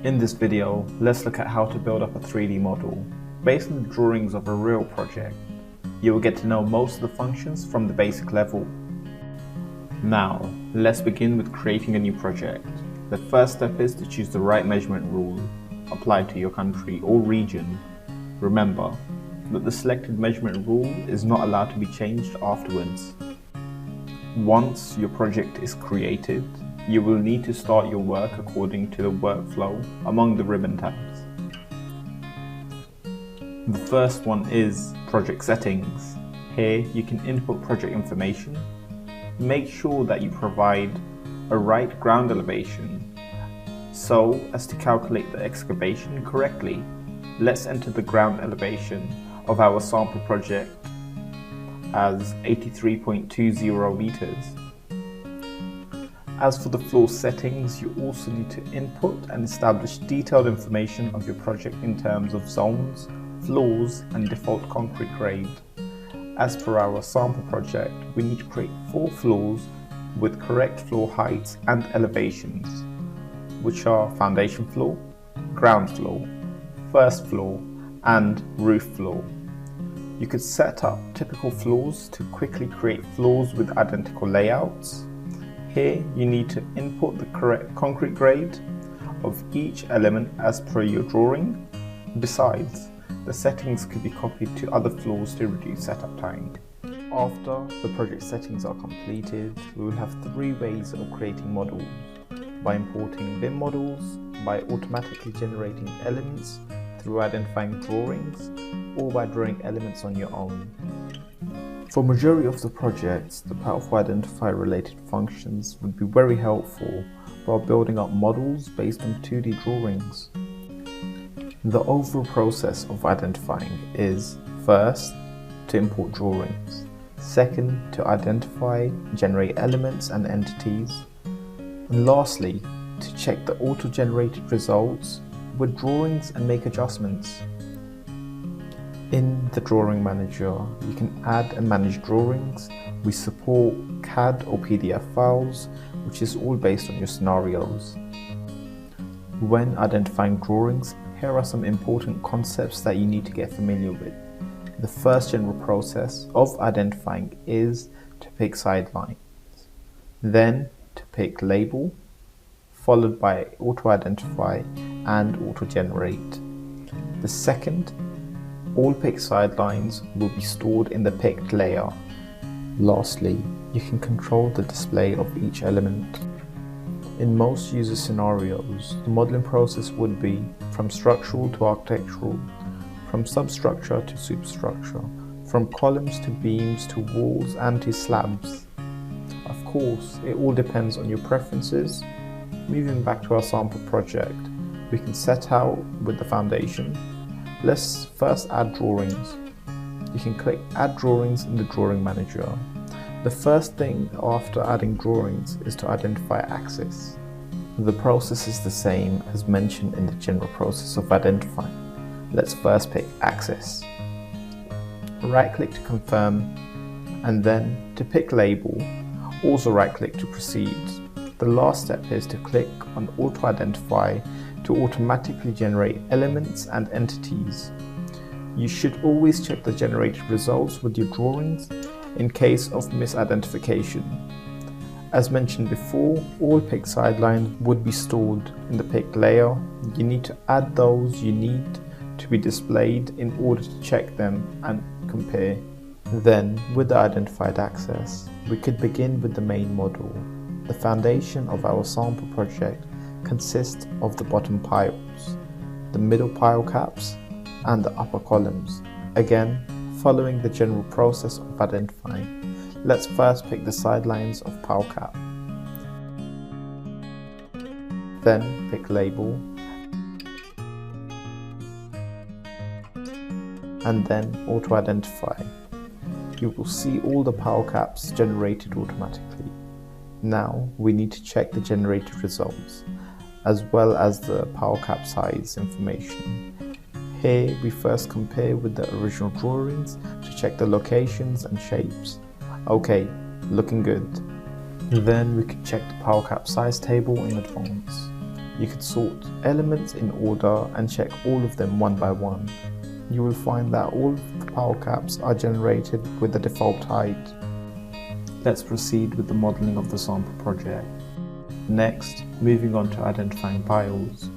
In this video, let's look at how to build up a 3D model based on the drawings of a real project. You will get to know most of the functions from the basic level. Now, let's begin with creating a new project. The first step is to choose the right measurement rule applied to your country or region. Remember that the selected measurement rule is not allowed to be changed afterwards. Once your project is created, you will need to start your work according to the workflow among the ribbon tabs. The first one is Project Settings. Here you can input project information. Make sure that you provide a right ground elevation so as to calculate the excavation correctly. Let's enter the ground elevation of our sample project as 83.20 meters. As for the floor settings, you also need to input and establish detailed information of your project in terms of zones, floors, and default concrete grade. As for our sample project, we need to create 4 floors with correct floor heights and elevations, which are foundation floor, ground floor, first floor, and roof floor. You could set up typical floors to quickly create floors with identical layouts. Here you need to input the correct concrete grade of each element as per your drawing. Besides, the settings could be copied to other floors to reduce setup time. After the project settings are completed, we will have 3 ways of creating models: by importing BIM models, by automatically generating elements through identifying drawings, or by drawing elements on your own. For majority of the projects, the Power of Identify related functions would be very helpful while building up models based on 2D drawings. The overall process of identifying is first, to import drawings, second, to identify, generate elements and entities, and lastly, to check the auto-generated results with drawings and make adjustments. In the Drawing Manager, you can add and manage drawings. We support CAD or PDF files, which is all based on your scenarios. When identifying drawings, here are some important concepts that you need to get familiar with. The first general process of identifying is to pick sidelines, then to pick label, followed by auto-identify and auto-generate. The second, all picked sidelines will be stored in the picked layer. Lastly, you can control the display of each element. In most user scenarios, the modeling process would be from structural to architectural, from substructure to superstructure, from columns to beams to walls and to slabs. Of course, it all depends on your preferences. Moving back to our sample project, we can set out with the foundation. Let's first add drawings. You can click Add Drawings in the Drawing Manager. The first thing after adding drawings is to identify axis. The process is the same as mentioned in the general process of identifying. Let's first pick axis. Right-click to confirm, and then to pick label, also right-click to proceed. The last step is to click on Auto-Identify to automatically generate elements and entities. You should always check the generated results with your drawings in case of misidentification. As mentioned before, all picked sidelines would be stored in the picked layer. You need to add those you need to be displayed in order to check them and compare. Then, with the identified axis, we could begin with the main model. The foundation of our sample project consists of the bottom piles, the middle pile caps, and the upper columns. Again, following the general process of identifying, let's first pick the sidelines of pile cap. Then pick label, and then auto-identify. You will see all the pile caps generated automatically. Now we need to check the generated results, as well as the pile cap size information. Here we first compare with the original drawings to check the locations and shapes. Okay, looking good. Then we can check the pile cap size table in advance. You could sort elements in order and check all of them one by one. You will find that all of the power caps are generated with the default height. Let's proceed with the modeling of the sample project. Next, moving on to identifying piles.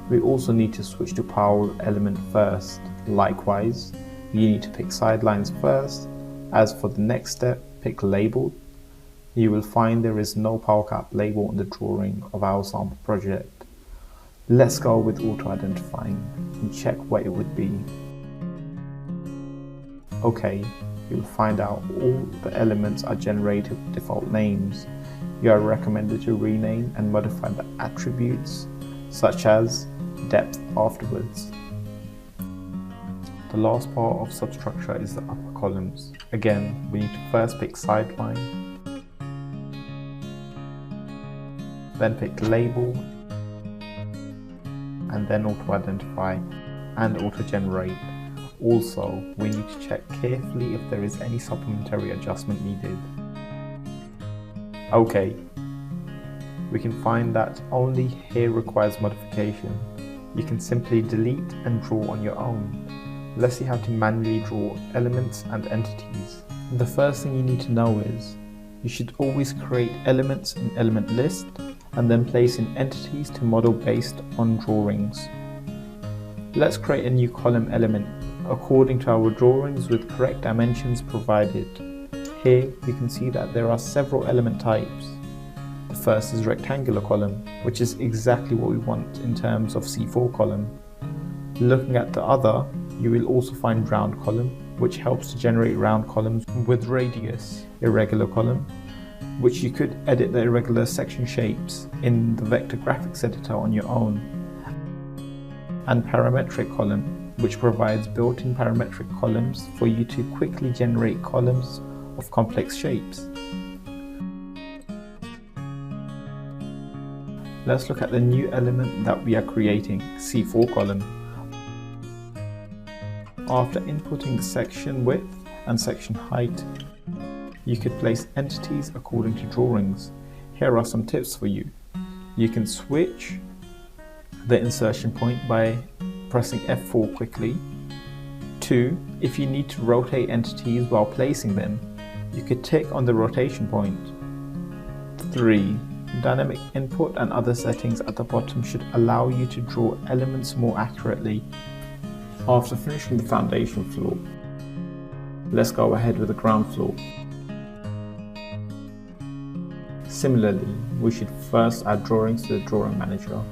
We also need to switch to pile element first. Likewise, you need to pick sidelines first. As for the next step, pick label. You will find there is no power cap label on the drawing of our sample project. Let's go with auto-identifying and check what it would be. Okay, you'll find out all the elements are generated with default names. You are recommended to rename and modify the attributes, such as depth afterwards. The last part of substructure is the upper columns. Again, we need to first pick sideline, then pick label, and then auto-identify and auto-generate. Also, we need to check carefully if there is any supplementary adjustment needed. Okay, we can find that only here requires modification. You can simply delete and draw on your own. Let's see how to manually draw elements and entities. The first thing you need to know is, you should always create elements in element list and then place in entities to model based on drawings. Let's create a new column element according to our drawings with correct dimensions provided. Here you can see that there are several element types. The first is rectangular column, which is exactly what we want in terms of C4 column. Looking at the other, you will also find round column, which helps to generate round columns with radius. Irregular column, which you could edit the irregular section shapes in the vector graphics editor on your own. And parametric column, which provides built-in parametric columns for you to quickly generate columns of complex shapes. Let's look at the new element that we are creating, C4 column. After inputting the section width and section height, you could place entities according to drawings. Here are some tips for you. You can switch the insertion point by pressing F4 quickly. 2. If you need to rotate entities while placing them, you could tick on the rotation point. 3. Dynamic input and other settings at the bottom should allow you to draw elements more accurately. After finishing the foundation floor, let's go ahead with the ground floor. Similarly, we should first add drawings to the drawing manager.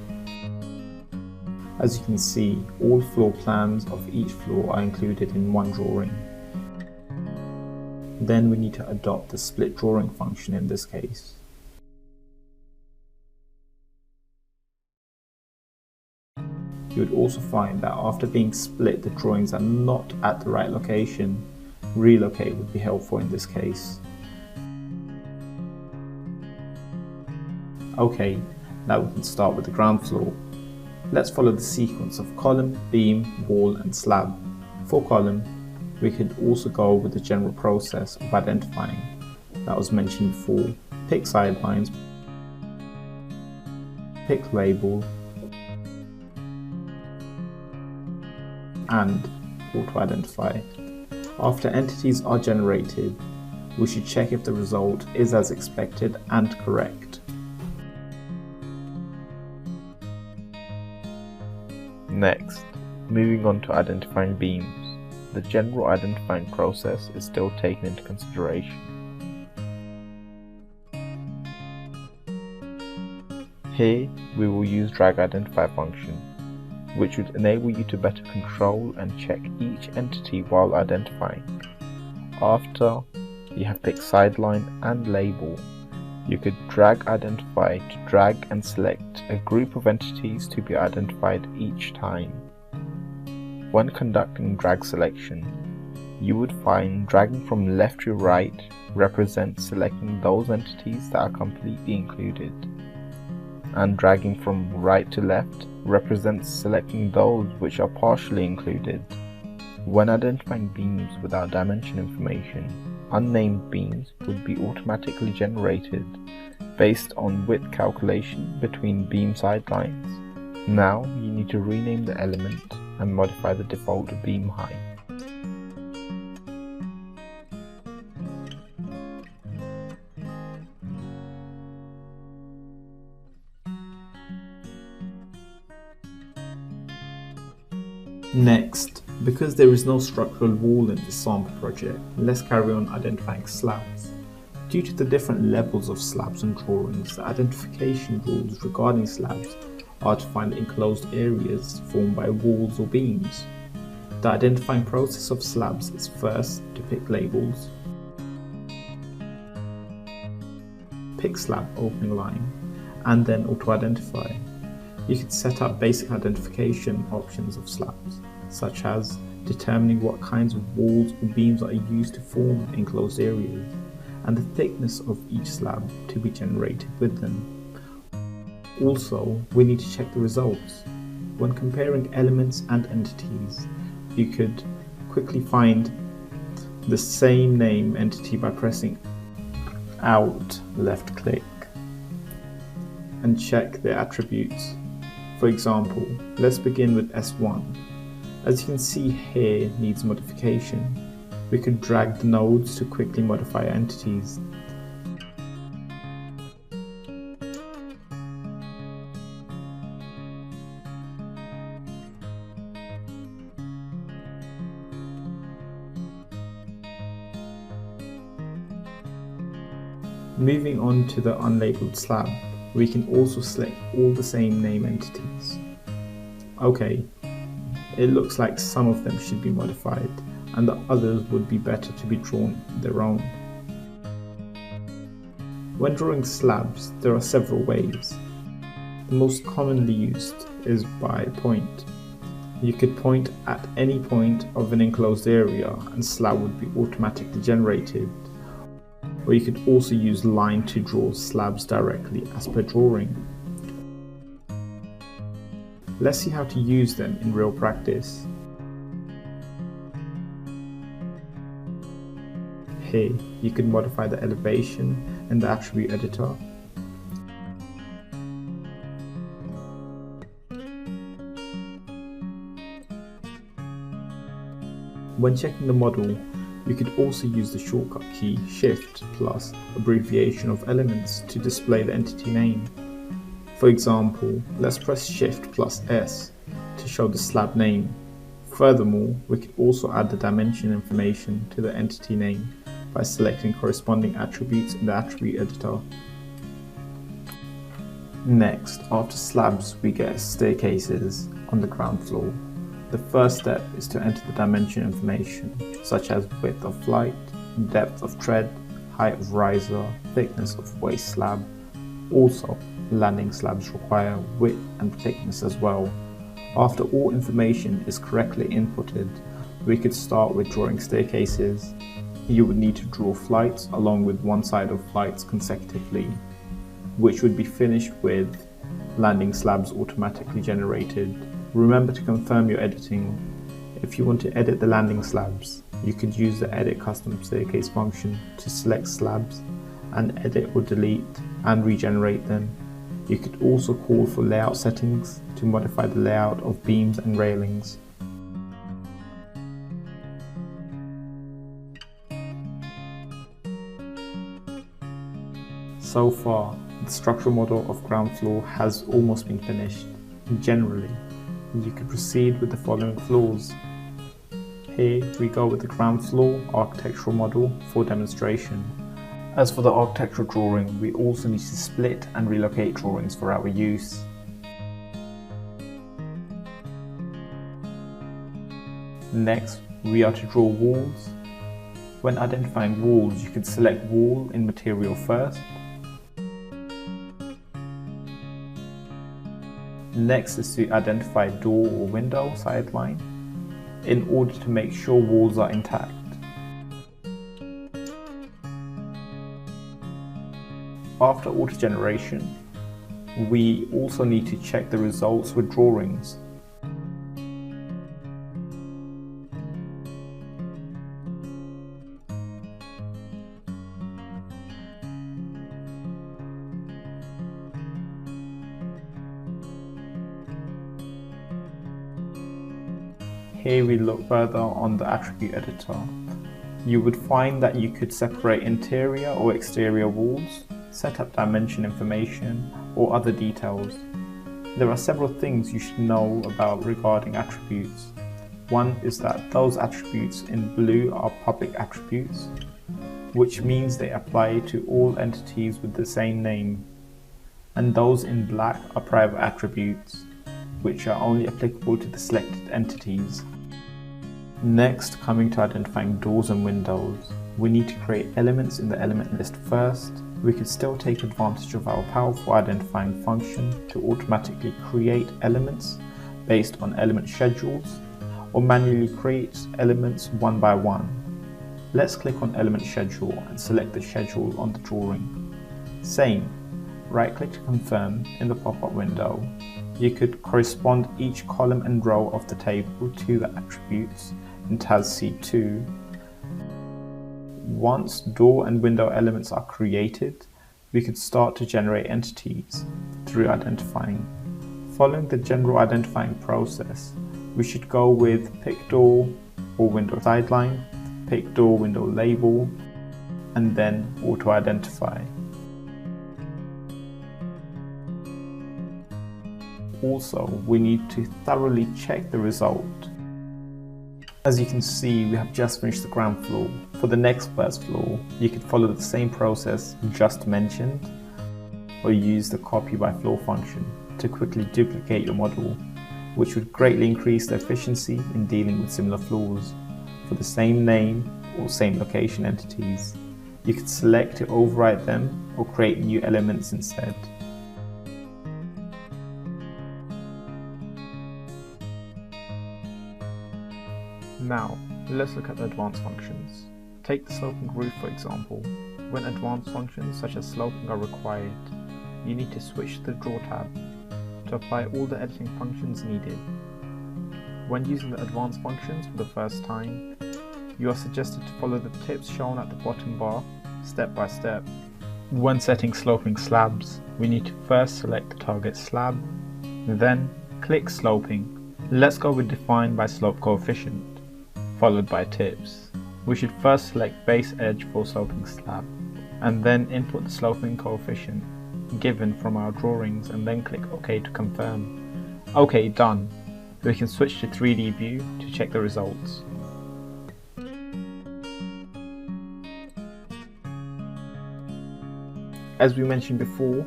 As you can see, all floor plans of each floor are included in one drawing. Then we need to adopt the split drawing function in this case. You would also find that after being split, the drawings are not at the right location. Relocate would be helpful in this case. Okay, now we can start with the ground floor. Let's follow the sequence of column, beam, wall and slab. For column, we could also go with the general process of identifying that was mentioned before. Pick sidelines, pick label, and auto-identify. After entities are generated, we should check if the result is as expected and correct. Next, moving on to identifying beams. The general identifying process is still taken into consideration. Here, we will use drag identify function, which would enable you to better control and check each entity while identifying. After you have picked sideline and label, you could drag identify to drag and select a group of entities to be identified each time. When conducting drag selection, you would find dragging from left to right represents selecting those entities that are completely included, and dragging from right to left represents selecting those which are partially included. When identifying beams without dimension information, unnamed beams would be automatically generated based on width calculation between beam sidelines. Now you need to rename the element and modify the default beam height. Next, because there is no structural wall in this sample project, let's carry on identifying slabs. Due to the different levels of slabs and drawings, the identification rules regarding slabs are to find enclosed areas formed by walls or beams. The identifying process of slabs is first to pick labels, pick slab opening line, and then auto-identify. You can set up basic identification options of slabs, such as determining what kinds of walls or beams are used to form enclosed areas, and the thickness of each slab to be generated with them. Also, we need to check the results. When comparing elements and entities, you could quickly find the same name entity by pressing Alt left click and check their attributes. For example, let's begin with S1. As you can see here, needs modification. We could drag the nodes to quickly modify entities. Moving on to the unlabeled slab, we can also select all the same name entities. Okay, it looks like some of them should be modified and the others would be better to be drawn their own. When drawing slabs, there are several ways. The most commonly used is by point. You could point at any point of an enclosed area and slab would be automatically generated. Or you could also use line to draw slabs directly as per drawing. Let's see how to use them in real practice. Here, you can modify the elevation in the attribute editor. When checking the model, you could also use the shortcut key Shift plus abbreviation of elements to display the entity name. For example, let's press Shift plus S to show the slab name. Furthermore, we could also add the dimension information to the entity name by selecting corresponding attributes in the attribute editor. Next, after slabs, we get staircases on the ground floor. The first step is to enter the dimension information, such as width of flight, depth of tread, height of riser, thickness of waist slab. Also, landing slabs require width and thickness as well. After all information is correctly inputted, we could start with drawing staircases. You would need to draw flights along with one side of flights consecutively, which would be finished with landing slabs automatically generated. Remember to confirm your editing. If you want to edit the landing slabs, you could use the Edit Custom Staircase function to select slabs and edit or delete and regenerate them. You could also call for layout settings to modify the layout of beams and railings. So far, the structural model of ground floor has almost been finished. Generally, you could proceed with the following floors. Here we go with the ground floor architectural model for demonstration. As for the architectural drawing, we also need to split and relocate drawings for our use. Next, we are to draw walls. When identifying walls, you can select wall in material first. Next is to identify door or window sideline in order to make sure walls are intact. After auto generation, we also need to check the results with drawings. here we look further on the attribute editor. You would find that you could separate interior or exterior walls, set up dimension information, or other details. There are several things you should know about regarding attributes. One is that those attributes in blue are public attributes, which means they apply to all entities with the same name. And those in black are private attributes, which are only applicable to the selected entities. Next, coming to identifying doors and windows, we need to create elements in the element list first. We could still take advantage of our powerful identifying function to automatically create elements based on element schedules, or manually create elements one by one. Let's click on element schedule and select the schedule on the drawing. Same, right click to confirm in the pop-up window. You could correspond each column and row of the table to the attributes in TAS C2. Once door and window elements are created, we could start to generate entities through identifying. Following the general identifying process, we should go with pick door or window sideline, pick door window label, and then auto identify. Also, we need to thoroughly check the result. As you can see, we have just finished the ground floor. For the next first floor, you could follow the same process just mentioned, or use the copy by floor function to quickly duplicate your model, which would greatly increase the efficiency in dealing with similar floors. For the same name or same location entities, you could select to overwrite them or create new elements instead. Now, let's look at the advanced functions. Take the sloping roof for example. When advanced functions such as sloping are required, you need to switch to the Draw tab to apply all the editing functions needed. When using the advanced functions for the first time, you are suggested to follow the tips shown at the bottom bar, step by step. When setting sloping slabs, we need to first select the target slab, then click sloping. Let's go with define by slope coefficient, followed by tips. We should first select base edge for sloping slab, and then input the sloping coefficient given from our drawings, and then click OK to confirm. OK, done. We can switch to 3D view to check the results. As we mentioned before,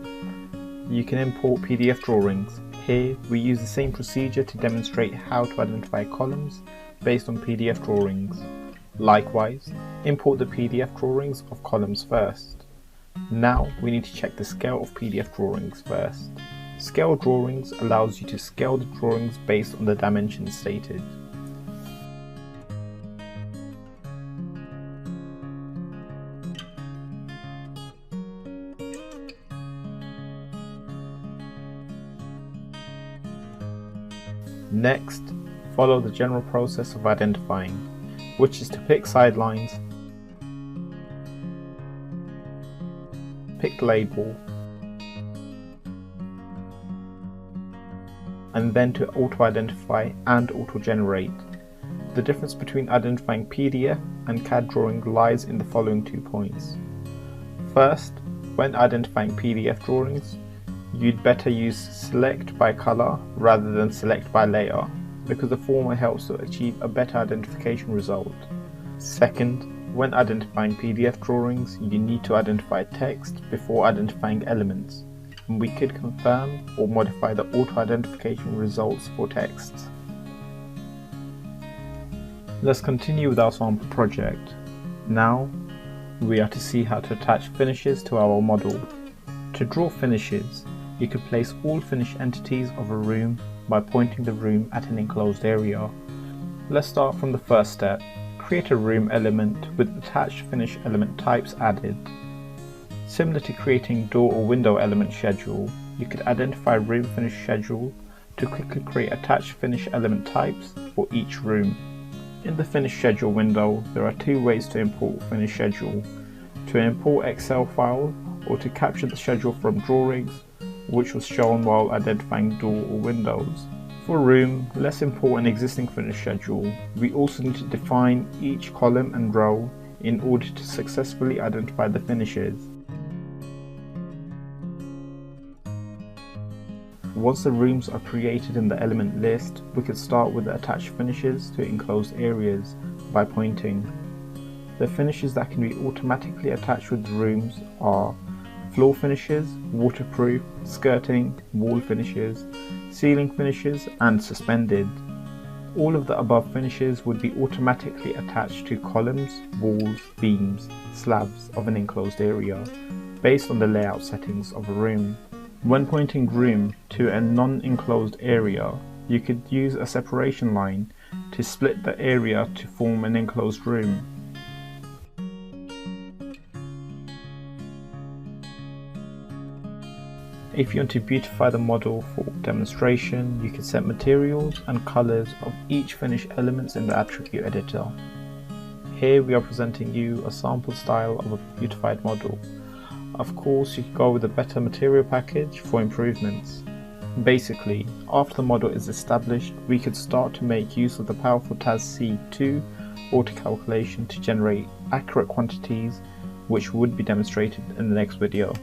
you can import PDF drawings. Here we use the same procedure to demonstrate how to identify columns based on PDF drawings. Likewise, import the PDF drawings of columns first. Now we need to check the scale of PDF drawings first. Scale drawings allows you to scale the drawings based on the dimensions stated. Next, follow the general process of identifying, which is to pick sidelines, pick label, and then to auto-identify and auto-generate. The difference between identifying PDF and CAD drawing lies in the following 2 points. First, when identifying PDF drawings, you'd better use select by color rather than select by layer, because the former helps to achieve a better identification result. Second, when identifying PDF drawings, you need to identify text before identifying elements, and we could confirm or modify the auto-identification results for text. Let's continue with our sample project. Now, we are to see how to attach finishes to our model. To draw finishes, you could place all finished entities of a room by pointing the room at an enclosed area. Let's start from the first step. Create a room element with attached finish element types added. Similar to creating door or window element schedule, you could identify room finish schedule to quickly create attached finish element types for each room. In the finish schedule window, there are 2 ways to import finish schedule: to import Excel file, or to capture the schedule from drawings, which was shown while identifying door or windows. For room, let's import an existing finish schedule. We also need to define each column and row in order to successfully identify the finishes. Once the rooms are created in the element list, we can start with the attached finishes to enclosed areas by pointing. The finishes that can be automatically attached with the rooms are floor finishes, waterproof, skirting, wall finishes, ceiling finishes, and suspended. All of the above finishes would be automatically attached to columns, walls, beams, slabs of an enclosed area, based on the layout settings of a room. When pointing room to a non-enclosed area, you could use a separation line to split the area to form an enclosed room. If you want to beautify the model for demonstration, you can set materials and colors of each finished elements in the attribute editor. Here we are presenting you a sample style of a beautified model. Of course, you can go with a better material package for improvements. Basically, after the model is established, we could start to make use of the powerful TAS-C2 auto calculation to generate accurate quantities, which would be demonstrated in the next video.